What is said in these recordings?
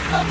damn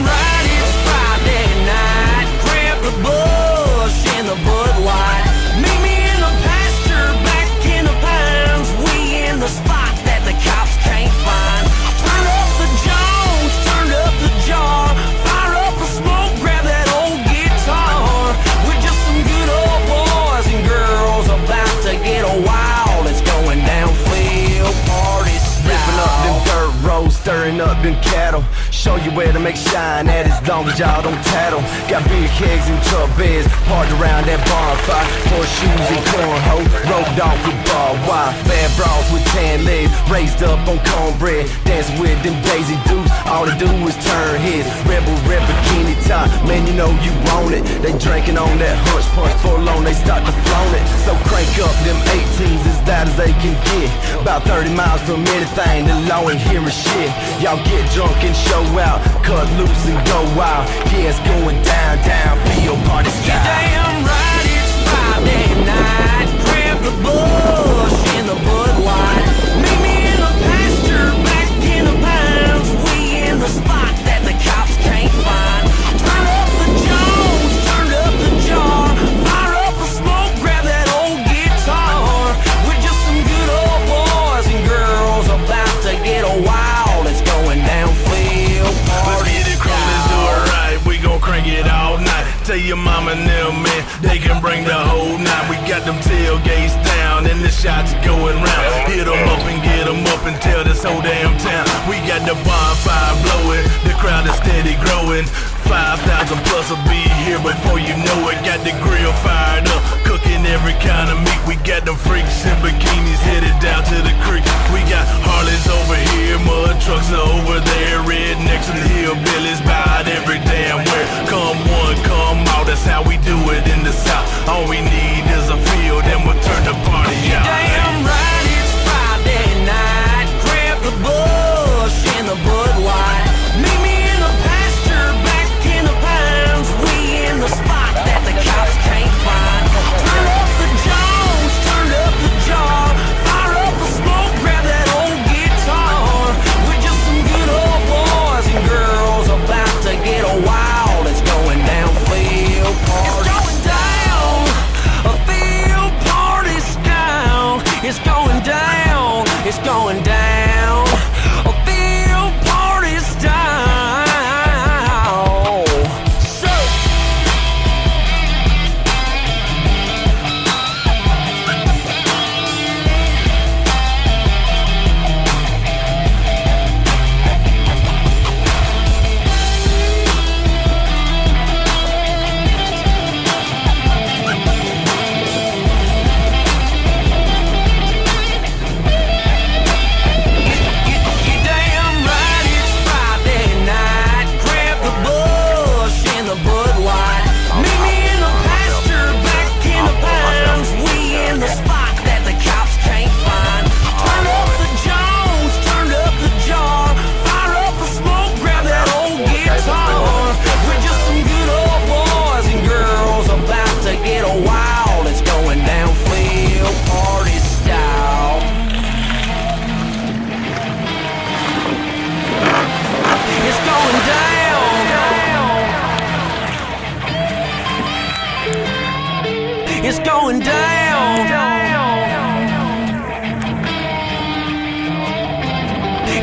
right, it's Friday night. Grab the bush and the Bud Light. Meet me in the pasture, back in the pines. We in the spot that the cops can't find. Turn up the Jones, turn up the jar. Fire up the smoke, grab that old guitar. We're just some good old boys and girls about to get wild. It's going down field party style. Ripping up them dirt roads, stirring up them cattle. Show you where to make shine at as long as y'all don't tattle. Got big kegs and truck beds parked around that bonfire. Horseshoes and cornhole, roped off with barbed wire. Bad bras with tan legs, raised up on cornbread. Dancing with them Daisy Dukes, all they do is turn heads. Rebel red bikini top, man you know you want it. They drinking on that hunch punch, full on they start to flown it. So crank up them 18s as loud as they can get. About 30 miles from anything, the law ain't hearing shit. Y'all get drunk and show out, cut loose and go wild. Yeah, it's going down, down, field party style. You damn right, it's Friday night. Grab the bush and the Bud Light. Meet me in the pasture, back in the pines. We in the spot that the cops can't find. Turn up the Jones, turn up the jar. Fire up the smoke, grab that old guitar. We're just some good old boys and girls about to get wild. It's going down field party. Let's get it crunk, let's do it right. We gon' crank it all night. Tell your mama and them, man, they can bring the whole night. We got them tailgates down and the shots going round. Hit them up and get them up and tell this whole damn town. We got the bonfire blowing, the crowd is steady growing. 5,000 plus will be here before you know it. Got the grill fired up, cooking every kind of meat. We got them freaks in bikinis headed down to the creek. We got Harleys over here, mud trucks are over there. Rednecks and hillbillies by every damn where. Come one, come out, that's how we do it in the South. All we need is a field and we'll turn the party out. Damn right, it's Friday night. Grab the bush and the Bud Light. Meet me in the pasture, back in the pines. We in the spot that the cops can't find. Turn up the Jones, turn up the jar. Fire up the smoke, grab that old guitar. We're just some good old boys and girls about to get wild. It's going down field party. It's going down, a field party style. It's going down, it's going down, a field party style. So you damn right, it's Friday night. Grab the bush and the Bud Light. Meet me in the pasture, back in the pines. We in the spot that the cops can't find. Turn up the Jones, turn up the jar. Fire up the smoke, grab that old guitar. We're just some good old boys and girls about to get wild. It's going down field party style. It's going down. It's going down.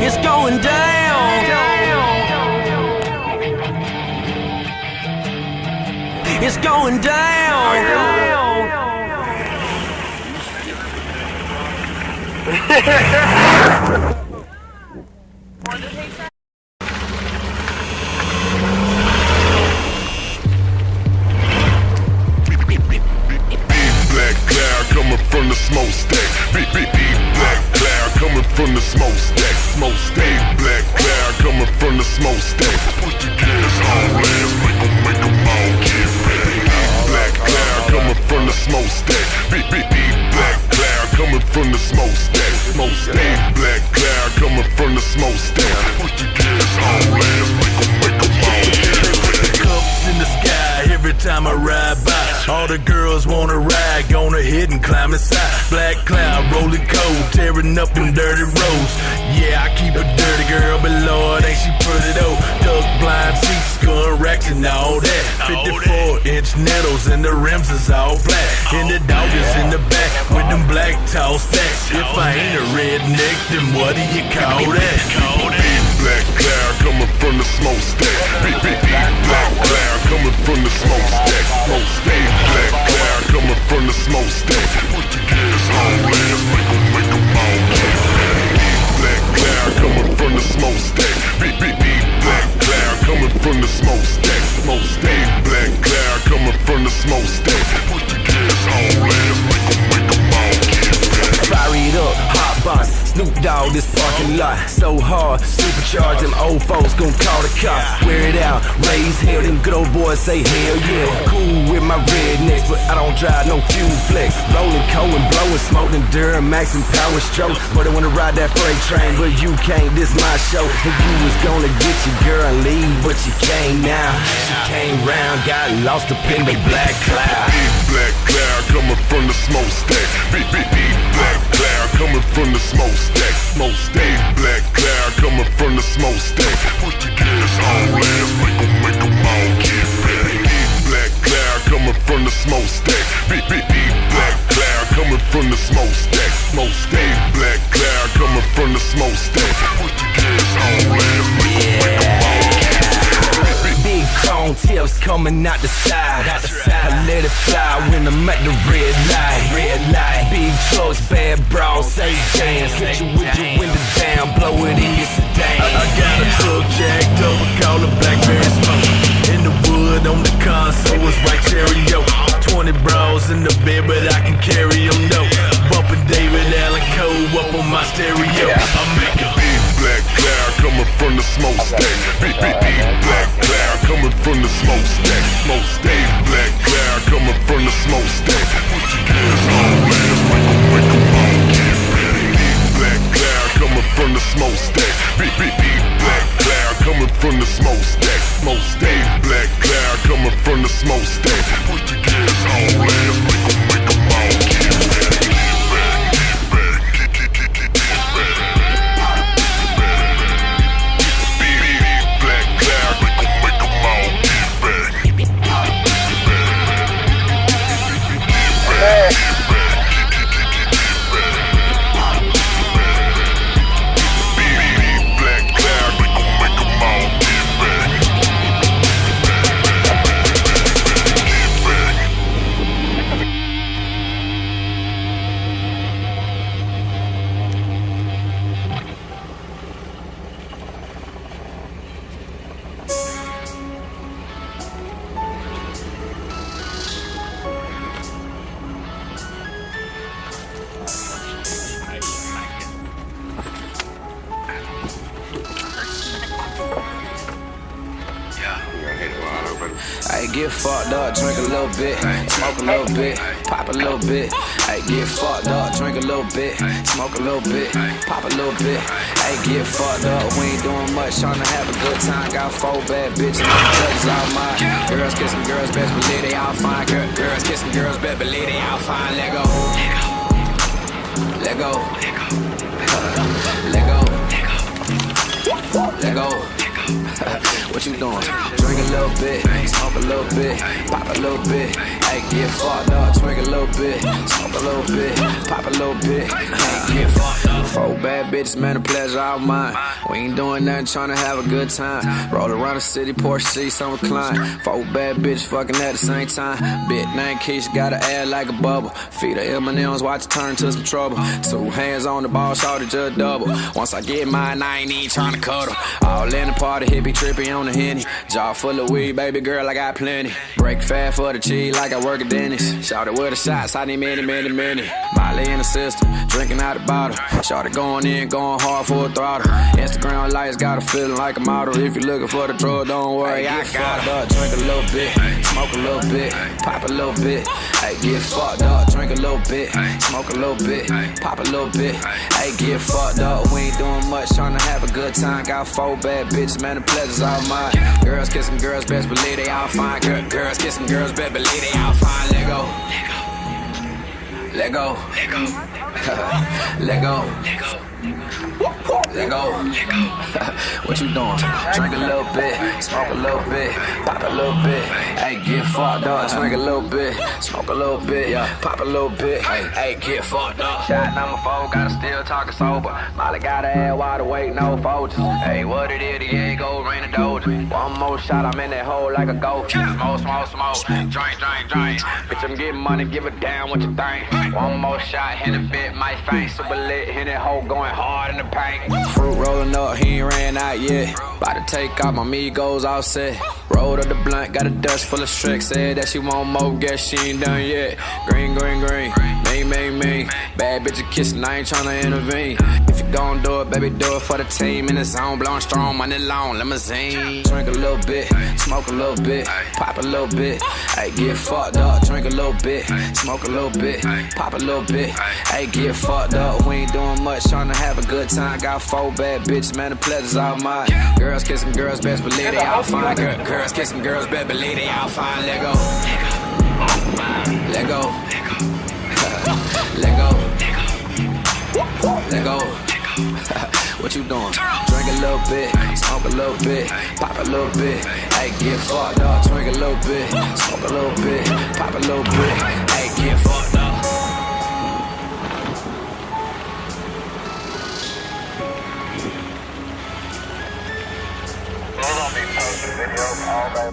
It's going down. It's going down. Black cloud coming from the smokestack. Big black cloud coming from the smokestack. Big black cloud coming from the smokestack. Put the gas on, last, make 'em all get ready. Black cloud coming from the smokestack. Big black cloud coming from the smokestack. Big black cloud coming from the smokestack. Put the gas on, last, make 'em all get ready. Cups in the sky every time I ride by. All the girls wanna ride, gonna hit and climb inside. Black cloud rolling cold, tearing up them dirty roads. Yeah, I keep a dirty girl, but Lord, ain't she pretty though. Duck blind seats, gun racks and all that. 54-inch nettles and the rims is all black. And the dog is in the back with them black tall stacks. If I ain't a redneck, then what do you call that? Big black cloud coming from the smokestack. Big black cloud coming from the smokestack. Big black cloud coming from the smokestack. Put the gas on, let's make 'em all get back. Big black cloud coming from the smokestack. Big black cloud coming from the smokestack. Big black cloud coming from the smokestack. Put the gas on, let's make 'em all get back. Fire it up, hot box, Snoop Dogg, this parking lot. So hard, supercharged, them old folks gon' call the cops. Wear it out, raise hell, them good old boys say hell yeah. Cool with my rednecks, but I don't drive no fuel flex. Rolling coal and blowing smoke, and Duramax and power stroke. But I wanna ride that freight train, but you can't, this my show. And you was gonna get your girl and leave, but you can't now. She came round, got lost up in the black cloud. Big black cloud coming from the smokestack. Big black cloud coming from the smokestack. Big black cloud coming from the smokestack. Put the gas on, let's make 'em all get back. Big black cloud coming from the smokestack. Big black cloud coming from the smokestack. Big black cloud coming from the smokestack. Put the gas on, let's make 'em all get back. Big chrome tips coming out the side. I let it fly when I'm at the red light. Big trucks, bad bras, say dance. Hit you with your window down, blow it in your sedan. I got a truck jacked up, call it Blackberry Smoke. In the wood on the console, it's white stereo. 20 bras in the bed, but I can carry them though. Bumping David Allen Cole up on my stereo. I'm making Big black cloud coming from the smokestack. Big black cloud coming from the smokestack. Big black cloud coming from the smokestack. Put the gas on, let's make 'em all get back. Big black cloud coming from the smokestack. Big black cloud coming from the smokestack. Big black cloud coming from the smokestack. Put the gas on, let's make 'em all get back. Ay, get fucked up, drink a little bit, smoke a little bit, pop a little bit. Ay, get fucked up, drink a little bit, smoke a little bit, pop a little bit. Ay, get fucked up, we ain't doing much, tryna have a good time. Got 4 bad bitches, judges all mine. Girls kissing girls, best believe they all fine. Girls kissing girls, best believe they all fine. Let go, let go, let go, let go. What you doing? Drink a little bit, smoke a little bit, pop a little bit. Hey, get fucked up, drink a little bit, smoke a little bit, pop a little bit. Hey, get fucked up. 4 bad bitches, man, the pleasure all mine. We ain't doing nothing, tryna have a good time. Roll around the city, Porsche seats on recline. 4 bad bitches fucking at the same time. Bit name Keisha, got her ass like a bubble. Feet of M&M's, watch it turn to some trouble. 2 hands on the ball, shorty just double. Once I get mine, I ain't even tryna cuddle. All in the party, hippie trippy on the Henny. Jaw full of weed, baby girl, I got plenty. Break fast for the cheese like I work at Dennis. Shorty with the shots, I need many. Molly in the system, drinking out the bottle. Shorty going in, going hard for a throttle. Instagram lights got a feeling like a model. If you're looking for the drug, don't worry, I got it. Drink a little bit, smoke a little bit, pop a little bit. Hey, get fucked up, drink a little bit, smoke a little bit, pop a little bit. Hey, get fucked up, we ain't doing much, tryna have a good time. Got 4 bad bitches, man, the pleasure's all mine. Girls kissing girls, best believe they all fine. Girls kissing girls, best believe they all fine. Let go, Let go. Let go. Let go. What you doing? Drink a little bit, smoke a little bit, pop a little bit. Hey, get fucked up. Drink a little bit, smoke a little bit, pop a little bit. Hey, get fucked up. Shot number 4, gotta still talking sober. Molly got her head wide awake, no Folgers. Hey, what it is, Diego, rain a doja. One more shot, I'm in that hole like a ghost. Smoke. Drink. Bitch, I'm getting money, give a damn what you think. One more shot, hit a bit, my faint. Super lit, hit that hole going hard in the paint. Fruit rolling up, he ain't ran out yet. About to take out my Migos offset. Rolled up the blunt, got a dust full of tricks. Said that she want more, guess she ain't done yet. Green. Me. Bad bitch kissing, I ain't tryna intervene. If you gon' do it, baby, do it for the team. In the zone, blowing strong, money long, limousine. Drink a little bit, smoke a little bit, pop a little bit. Hey, get fucked up, drink a little bit, smoke a little bit, pop a little bit. Hey, get fucked up, we ain't doing much, tryna have a good time. Got 4 bad bitches, man, the pleasure's all mine. Girls kissing girls, best believe they all fine. Girls kissing girls, best believe they all fine. Let go. Let go. Let go. Let go. What you doing? Drink a little bit, smoke a little bit, pop a little bit. Hey, get fucked up. Drink a little bit, smoke a little bit, pop a little bit. Hey, get fucked up. Hold on, be posting videos all day.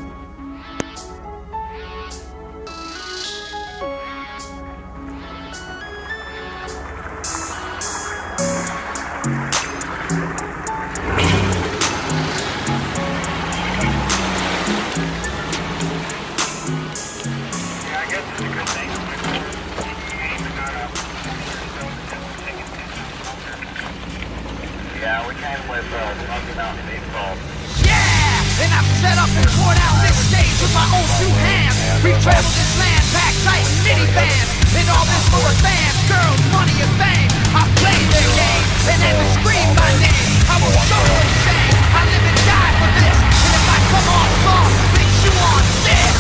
Yeah, we came with Smoky Mountain Deep Salt. Yeah! And I've set up and poured out this stage with my own 2 hands. We've traveled this land, packed tight in minivans. And all this for a fans, girls, money and fame. I played their game and had to scream my name. I was so ashamed. I live and die for this. And if I come off soft, bitch, you on this.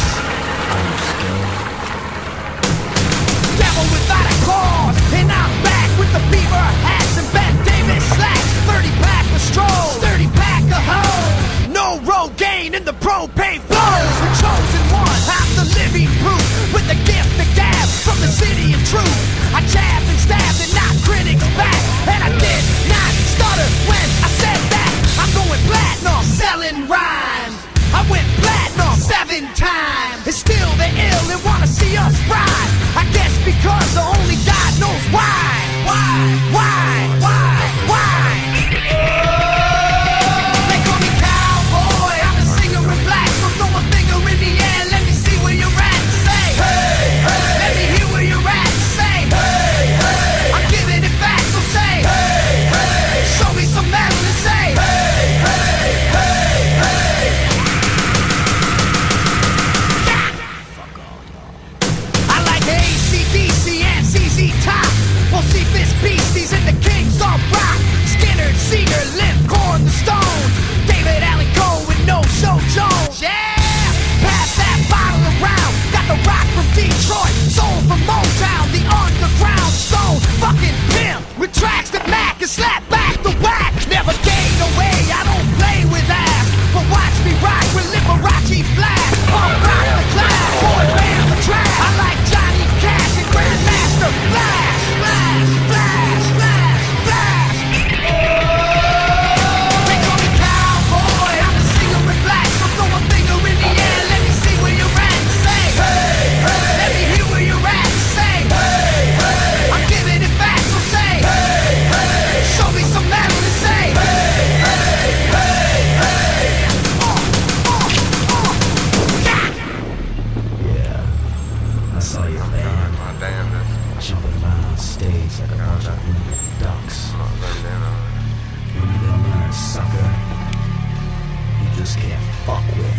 Devil without a cause, and I'm back with the beaver hats and Ben Davis slacks. 30-pack of strolls, 30-pack of hoes. No Rogaine in the propane flows. The chosen one, I'm the living proof. With the gift of gab from the city of truth. I jabbed and stabbed and knocked critics back. And I did not stutter when I said that. I'm going platinum, selling rhymes. I went platinum 7 times. And still they're ill and wanna see us ride. I guess because only God knows why. They call me cowboy, I'm a singer in black. So throw a finger in the air, let me see where you're at. Say, hey, let me hear where you're at. Say, hey, I'm giving it back, so say, hey, show me some metal and say, I like AC/DC and ZZ Top. We'll see this beasties and the kings of rock. Skinner, Seeger, Limp, Korn, the Stones. David Allen Coe with No Show Jones. Yeah! Pass that bottle around. Got the rock from Detroit, soul from Motown, the underground stone. Fucking pimp with tracks that Mac and slap back the whack. Never gain away, I don't play with ass. But watch me rock with Liberace flash. Pump rock the class, boy band the trash. I like Johnny Cash and Grandmaster Flash. They call me cowboy, I'm a singer in black. So throw a finger in the air, let me see where you're at. Say, hey, let me hear where you're at. Say, hey, I'm giving it back, so say, hey, show me some metal and say, Yeah, I saw your band jumping around stage like a bunch of wounded ducks. You need a learn, sucker. You just can't fuck with.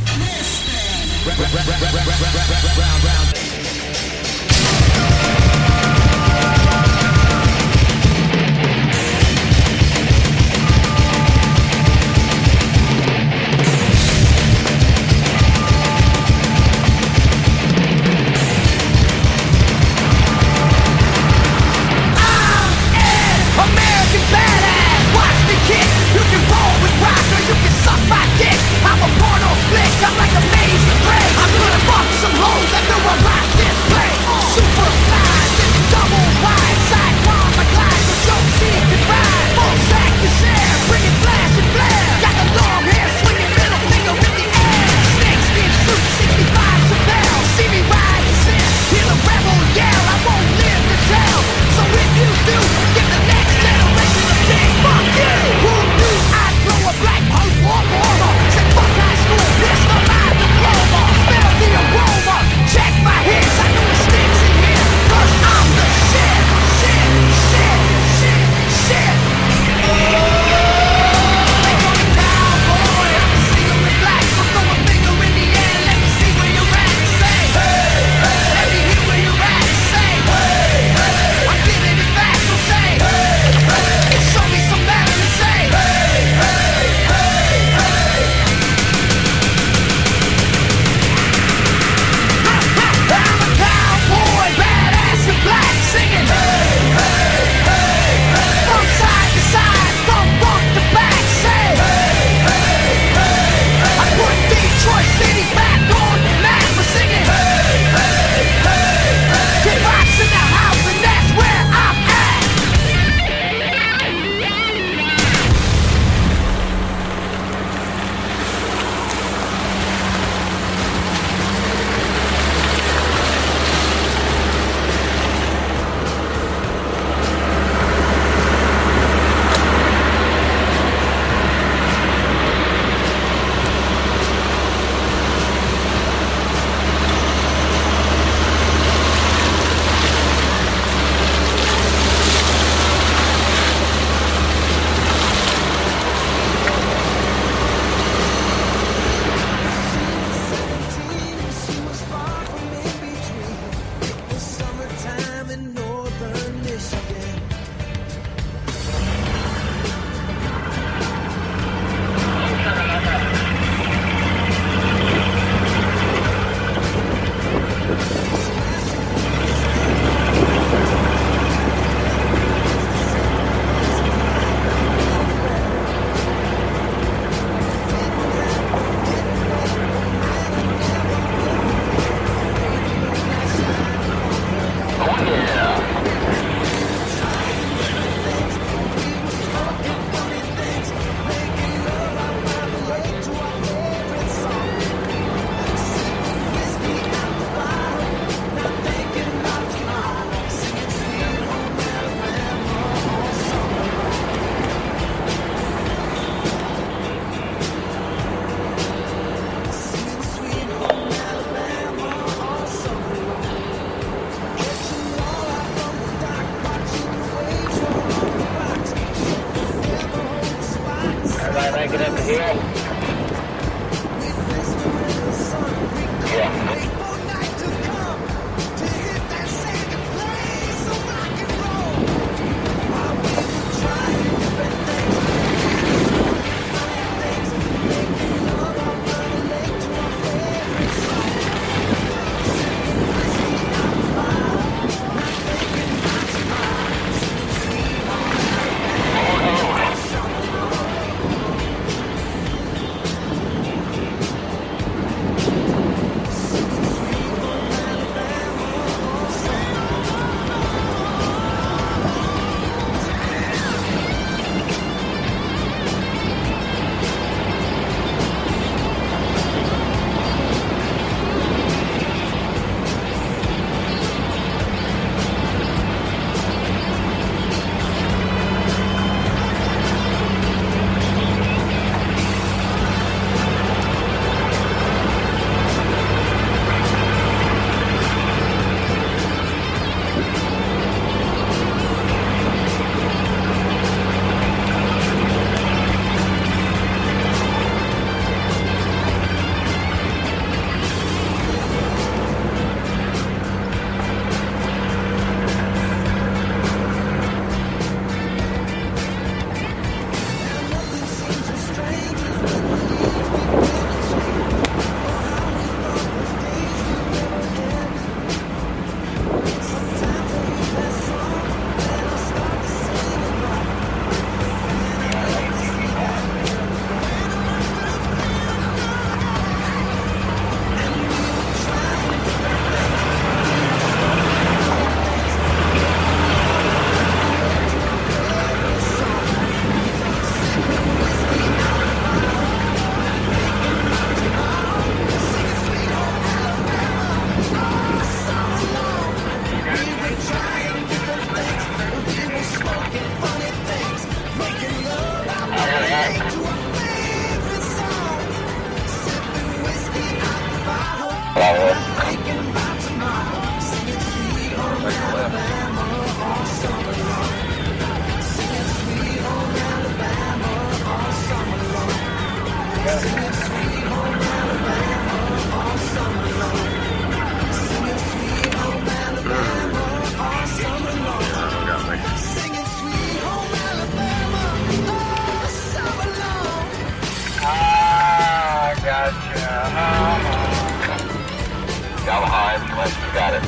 Got it.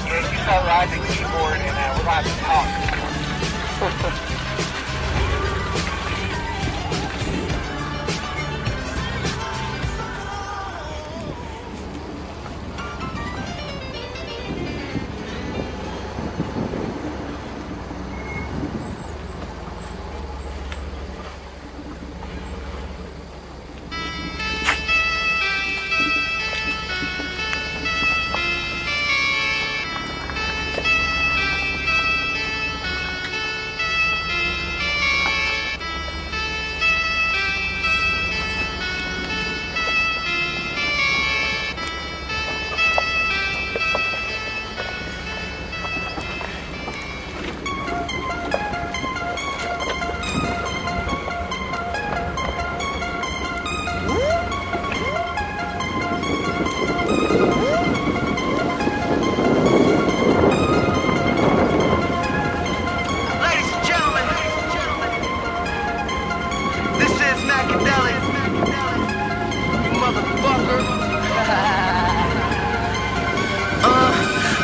Yeah, you start riding the keyboard and we're about to talk.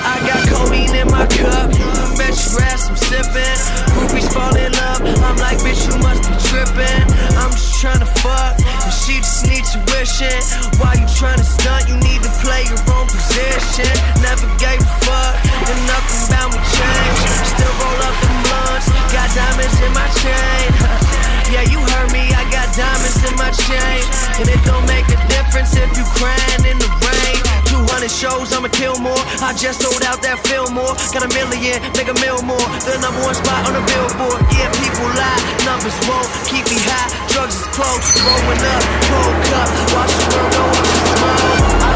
I got codeine in my cup. Bet your ass I'm sipping. Groupies fall in love. I'm like, bitch, you must be tripping. I'm just trying to fuck, and she just needs tuition. While you trying to stunt, you need to play your own position. Never gave a fuck, and nothing about me changed. Still roll up them blunts. Got diamonds in my chain. Yeah, you heard me, I got diamonds in my chain. And it don't make a difference if you crying in the rain. 200 shows, I'ma kill more. I just sold out that Fillmore. Got $1 million, make $1 million more. The #1 spot on the billboard. Yeah, people lie, numbers won't keep me high. Drugs is close, rolling up, cold cup. Watch the world go up in smoke.